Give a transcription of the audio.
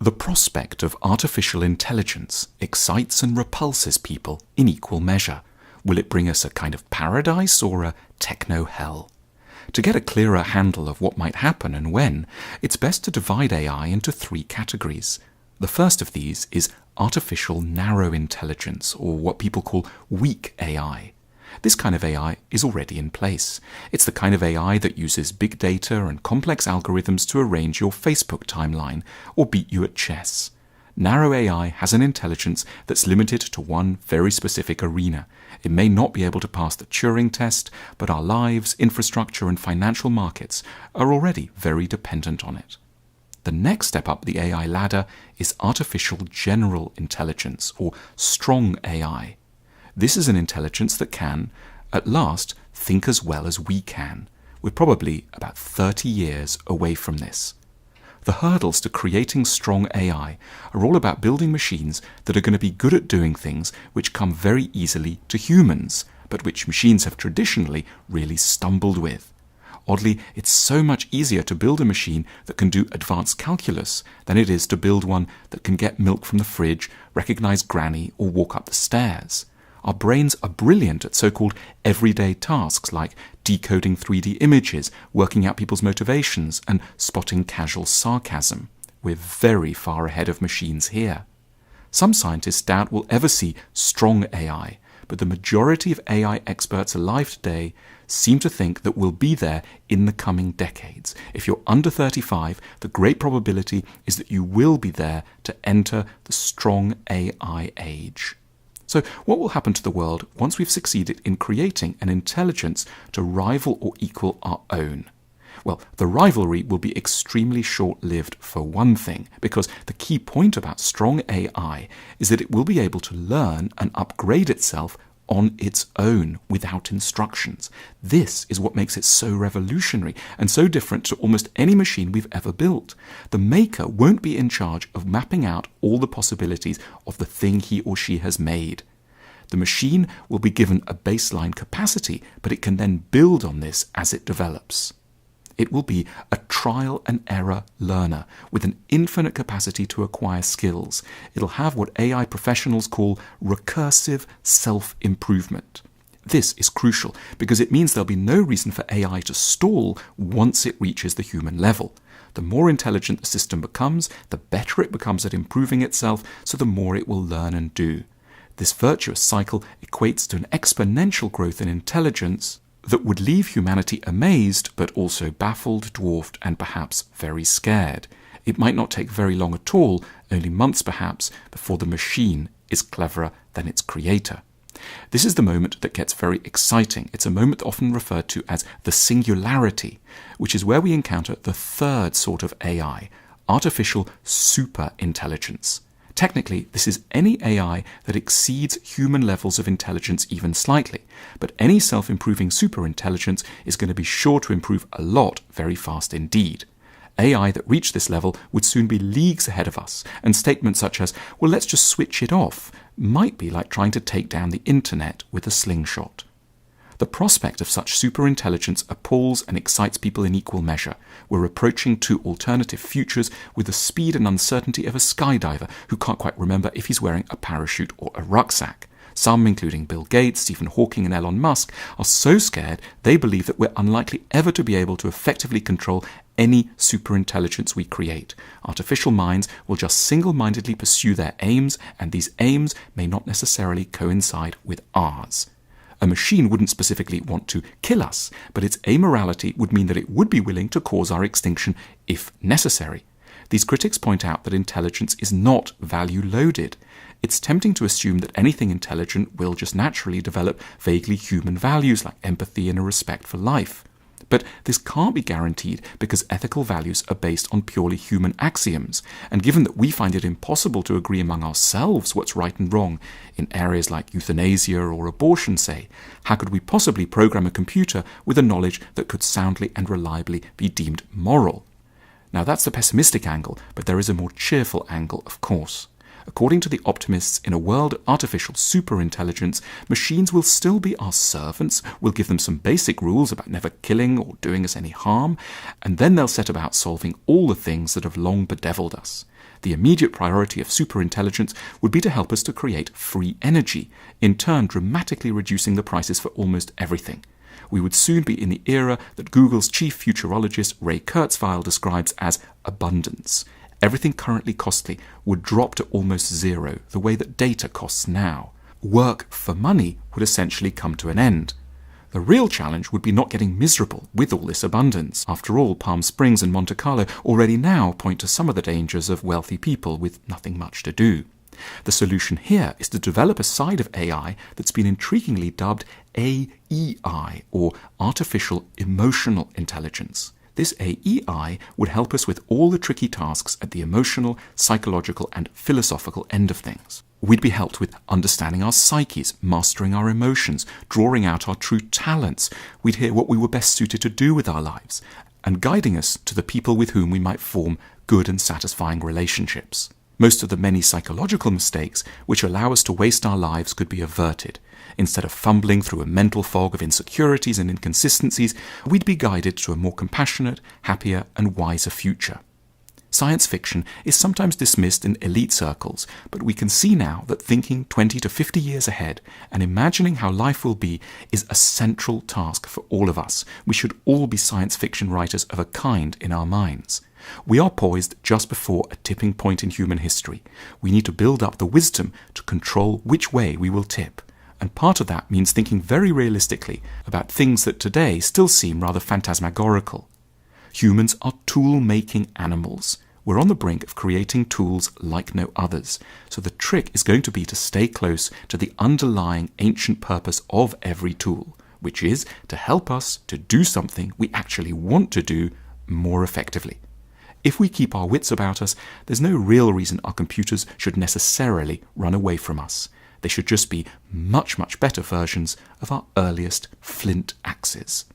The prospect of artificial intelligence excites and repulses people in equal measure. Will it bring us a kind of paradise or a techno-hell? To get a clearer handle of what might happen and when, it's best to divide AI into three categories. The first of these is artificial narrow intelligence, or what people call weak AI. This kind of AI is already in place. It's the kind of AI that uses big data and complex algorithms to arrange your Facebook timeline or beat you at chess. Narrow AI has an intelligence that's limited to one very specific arena. It may not be able to pass the Turing test, but our lives, infrastructure, and financial markets are already very dependent on it. The next step up the AI ladder is artificial general intelligence, or strong AI. This is an intelligence that can, at last, think as well as we can. We're probably about 30 years away from this. The hurdles to creating strong AI are all about building machines that are going to be good at doing things which come very easily to humans, but which machines have traditionally really stumbled with. Oddly, it's so much easier to build a machine that can do advanced calculus than it is to build one that can get milk from the fridge, recognize Granny, or walk up the stairs. Our brains are brilliant at so-called everyday tasks like decoding 3D images, working out people's motivations, and spotting casual sarcasm. We're very far ahead of machines here. Some scientists doubt we'll ever see strong AI, but the majority of AI experts alive today seem to think that we'll be there in the coming decades. If you're under 35, the great probability is that you will be there to enter the strong AI age. So what will happen to the world once we've succeeded in creating an intelligence to rival or equal our own? Well, the rivalry will be extremely short-lived for one thing, because the key point about strong AI is that it will be able to learn and upgrade itself on its own without instructions. This is what makes it so revolutionary and so different to almost any machine we've ever built. The maker won't be in charge of mapping out all the possibilities of the thing he or she has made. The machine will be given a baseline capacity, but it can then build on this as it develops. It will be a trial and error learner with an infinite capacity to acquire skills. It'll have what AI professionals call recursive self-improvement. This is crucial because it means there'll be no reason for AI to stall once it reaches the human level. The more intelligent the system becomes, the better it becomes at improving itself, so the more it will learn and do. This virtuous cycle equates to an exponential growth in intelligence that would leave humanity amazed, but also baffled, dwarfed, and perhaps very scared. It might not take very long at all, only months perhaps, before the machine is cleverer than its creator. This is the moment that gets very exciting. It's a moment often referred to as the singularity, which is where we encounter the third sort of AI, artificial superintelligence. Technically, this is any AI that exceeds human levels of intelligence even slightly, but any self-improving superintelligence is going to be sure to improve a lot very fast indeed. AI that reached this level would soon be leagues ahead of us, and statements such as, well, let's just switch it off, might be like trying to take down the internet with a slingshot. The prospect of such superintelligence appalls and excites people in equal measure. We're approaching two alternative futures with the speed and uncertainty of a skydiver who can't quite remember if he's wearing a parachute or a rucksack. Some, including Bill Gates, Stephen Hawking, and Elon Musk, are so scared they believe that we're unlikely ever to be able to effectively control any superintelligence we create. Artificial minds will just single-mindedly pursue their aims, and these aims may not necessarily coincide with ours. A machine wouldn't specifically want to kill us, but its amorality would mean that it would be willing to cause our extinction if necessary. These critics point out that intelligence is not value-loaded. It's tempting to assume that anything intelligent will just naturally develop vaguely human values like empathy and a respect for life. But this can't be guaranteed because ethical values are based on purely human axioms, and given that we find it impossible to agree among ourselves what's right and wrong in areas like euthanasia or abortion, say, how could we possibly program a computer with a knowledge that could soundly and reliably be deemed moral? Now that's the pessimistic angle, but there is a more cheerful angle, of course. According to the optimists, in a world of artificial superintelligence, machines will still be our servants, we'll give them some basic rules about never killing or doing us any harm, and then they'll set about solving all the things that have long bedeviled us. The immediate priority of superintelligence would be to help us to create free energy, in turn dramatically reducing the prices for almost everything. We would soon be in the era that Google's chief futurologist Ray Kurzweil describes as abundance. Everything currently costly would drop to almost zero, the way that data costs now. Work for money would essentially come to an end. The real challenge would be not getting miserable with all this abundance. After all, Palm Springs and Monte Carlo already now point to some of the dangers of wealthy people with nothing much to do. The solution here is to develop a side of AI that's been intriguingly dubbed AEI, or Artificial Emotional Intelligence. This AEI would help us with all the tricky tasks at the emotional, psychological, and philosophical end of things. We'd be helped with understanding our psyches, mastering our emotions, drawing out our true talents. We'd hear what we were best suited to do with our lives, and guiding us to the people with whom we might form good and satisfying relationships. Most of the many psychological mistakes which allow us to waste our lives could be averted. Instead of fumbling through a mental fog of insecurities and inconsistencies, we'd be guided to a more compassionate, happier, and wiser future. Science fiction is sometimes dismissed in elite circles, but we can see now that thinking 20 to 50 years ahead and imagining how life will be is a central task for all of us. We should all be science fiction writers of a kind in our minds. We are poised just before a tipping point in human history. We need to build up the wisdom to control which way we will tip. And part of that means thinking very realistically about things that today still seem rather phantasmagorical. Humans are tool-making animals. We're on the brink of creating tools like no others. So the trick is going to be to stay close to the underlying ancient purpose of every tool, which is to help us to do something we actually want to do more effectively. If we keep our wits about us, there's no real reason our computers should necessarily run away from us. They should just be much, much better versions of our earliest flint axes.